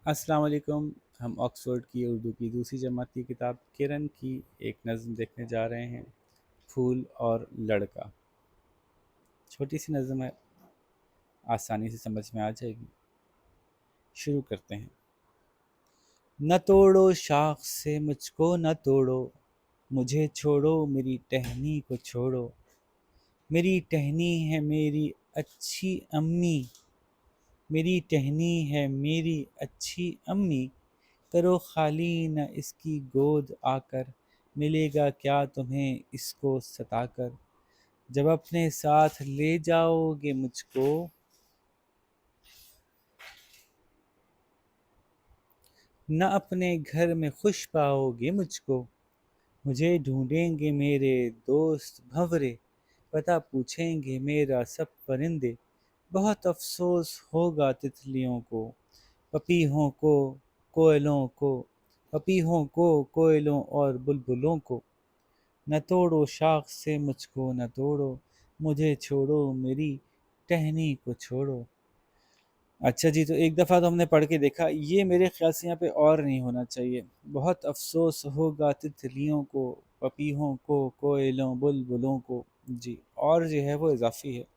अस्सलाम वालेकुम। हम ऑक्सफोर्ड की उर्दू की दूसरी जमात की किताब किरण की एक नज़म देखने जा रहे हैं, फूल और लड़का। छोटी सी नज़म है, आसानी से समझ में आ जाएगी। शुरू करते हैं। न तोड़ो शाख से मुझको न तोड़ो, मुझे छोड़ो मेरी टहनी को छोड़ो। मेरी टहनी है मेरी अच्छी अम्मी, मेरी टहनी है मेरी अच्छी अम्मी। करो खाली न इसकी गोद आकर, मिलेगा क्या तुम्हें इसको सताकर। जब अपने साथ ले जाओगे मुझको, न अपने घर में खुश पाओगे मुझको। मुझे ढूंढेंगे मेरे दोस्त भंवरे, पता पूछेंगे मेरा सब परिंदे। बहुत अफसोस होगा तितलियों को, पपीहों को, कोयलों को, पपीहों को, कोयलों और बुलबुलों को। न तोड़ो शाख से मुझको न तोड़ो, मुझे छोड़ो मेरी टहनी को छोड़ो। अच्छा जी, तो एक दफ़ा तो हमने पढ़ के देखा, ये मेरे ख्याल से यहाँ पे और नहीं होना चाहिए। बहुत अफसोस होगा तितलियों को, पपीहों को, कोयलों बुलबुलों को। जी, और जो है वो इजाफी है।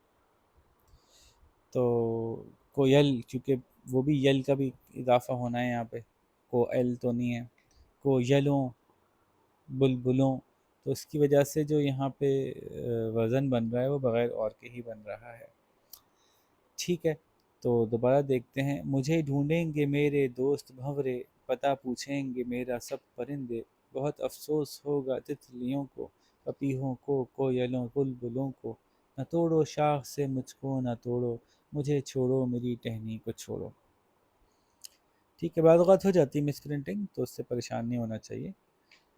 तो कोयल, क्योंकि वो भी यल का भी इजाफा होना है यहाँ पे, कोयल तो नहीं है। कोयलों, बुलबुलों, तो इसकी वजह से जो यहाँ पे वज़न बन रहा है वो बग़ैर और के ही बन रहा है। ठीक है, तो दोबारा देखते हैं। मुझे ढूंढेंगे मेरे दोस्त भंवरे, पता पूछेंगे मेरा सब परिंदे। बहुत अफसोस होगा तितलियों को, पपीहों को, कोयलों बुलबुलों को। न तोड़ो शाख से मुझको न तोड़ो, मुझे छोड़ो मेरी टहनी को छोड़ो। ठीक है, बाद औक़ात हो जाती है मिस प्रिंटिंग, तो उससे परेशान नहीं होना चाहिए।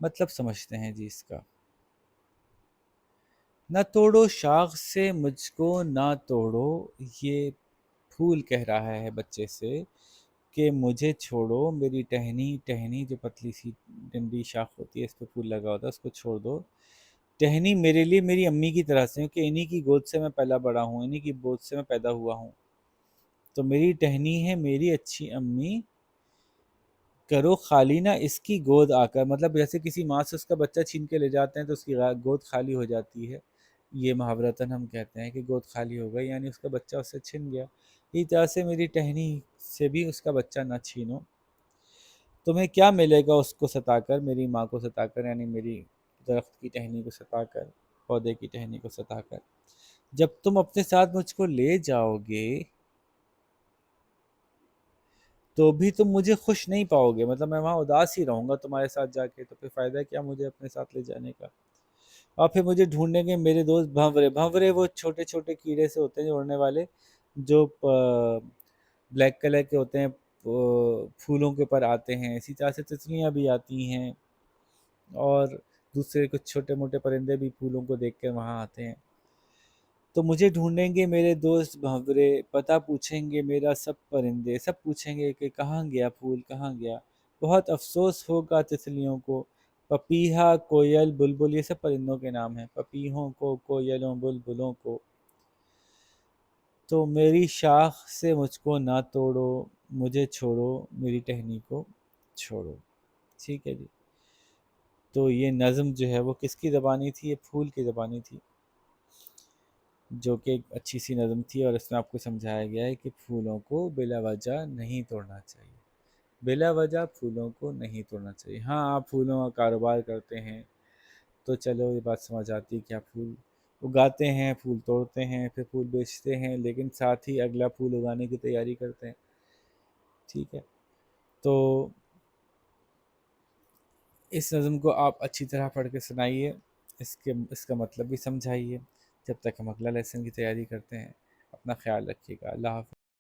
मतलब समझते हैं जी इसका। न तोड़ो शाख से मुझको न तोड़ो, ये फूल कह रहा है बच्चे से कि मुझे छोड़ो मेरी टहनी। टहनी जो पतली सी डंडी शाख होती है, इस पे फूल लगा होता है, उसको छोड़ दो। टहनी मेरे लिए मेरी अम्मी की तरह से, क्योंकि इन्हीं की गोद से मैं पला बड़ा हूँ, इन्हीं की गोद से मैं पैदा हुआ हूँ। तो मेरी टहनी है मेरी अच्छी अम्मी, करो खाली ना इसकी गोद आकर। मतलब जैसे किसी माँ से उसका बच्चा छीन के ले जाते हैं तो उसकी गोद खाली हो जाती है। ये मुहावरतन हम कहते हैं कि गोद खाली हो गई, यानी उसका बच्चा उससे छिन गया। इसी तरह से मेरी टहनी से भी उसका बच्चा ना छीनो। तुम्हें क्या मिलेगा उसको सताकर, मेरी माँ को सताकर, यानी मेरी दरख्त की टहनी को सताकर, पौधे की टहनी को सताकर। जब तुम अपने साथ मुझको ले जाओगे तो भी तुम मुझे खुश नहीं पाओगे। मतलब मैं वहाँ उदास ही रहूँगा तुम्हारे साथ जाके, तो फिर फ़ायदा क्या मुझे अपने साथ ले जाने का। और फिर मुझे ढूंढेंगे मेरे दोस्त भंवरे। भंवरे वो छोटे छोटे कीड़े से होते हैं जो उड़ने वाले, जो ब्लैक कलर के होते हैं, फूलों के ऊपर आते हैं। इसी तरह से तितलियाँ भी आती हैं, और दूसरे कुछ छोटे मोटे परिंदे भी फूलों को देख कर वहाँ आते हैं। तो मुझे ढूंढेंगे मेरे दोस्त भंवरे, पता पूछेंगे मेरा सब परिंदे। सब पूछेंगे कि कहाँ गया फूल, कहाँ गया। बहुत अफसोस होगा तितलियों को, पपीहा, कोयल, बुलबुल, ये सब परिंदों के नाम हैं। पपीहों को, कोयलों, बुलबुलों को। तो मेरी शाख से मुझको ना तोड़ो, मुझे छोड़ो मेरी टहनी को छोड़ो। ठीक है जी। तो ये नज़म जो है वो किसकी ज़बानी थी? ये फूल की ज़बानी थी, जो कि एक अच्छी सी नज़म थी। और इसमें आपको समझाया गया है कि फूलों को बिला वजह नहीं तोड़ना चाहिए। बिला वजह फूलों को नहीं तोड़ना चाहिए। हाँ, आप फूलों का कारोबार करते हैं तो चलो ये बात समझ आती है कि आप फूल उगाते हैं, फूल तोड़ते हैं, फिर फूल बेचते हैं, लेकिन साथ ही अगला फूल उगाने की तैयारी करते हैं। ठीक है, तो इस नज़म को आप अच्छी तरह पढ़ के सुनाइए, इसका मतलब भी समझाइए, जब तक हम अगला लेसन की तैयारी करते हैं। अपना ख्याल रखिएगा। अल्लाह हाफ़िज़।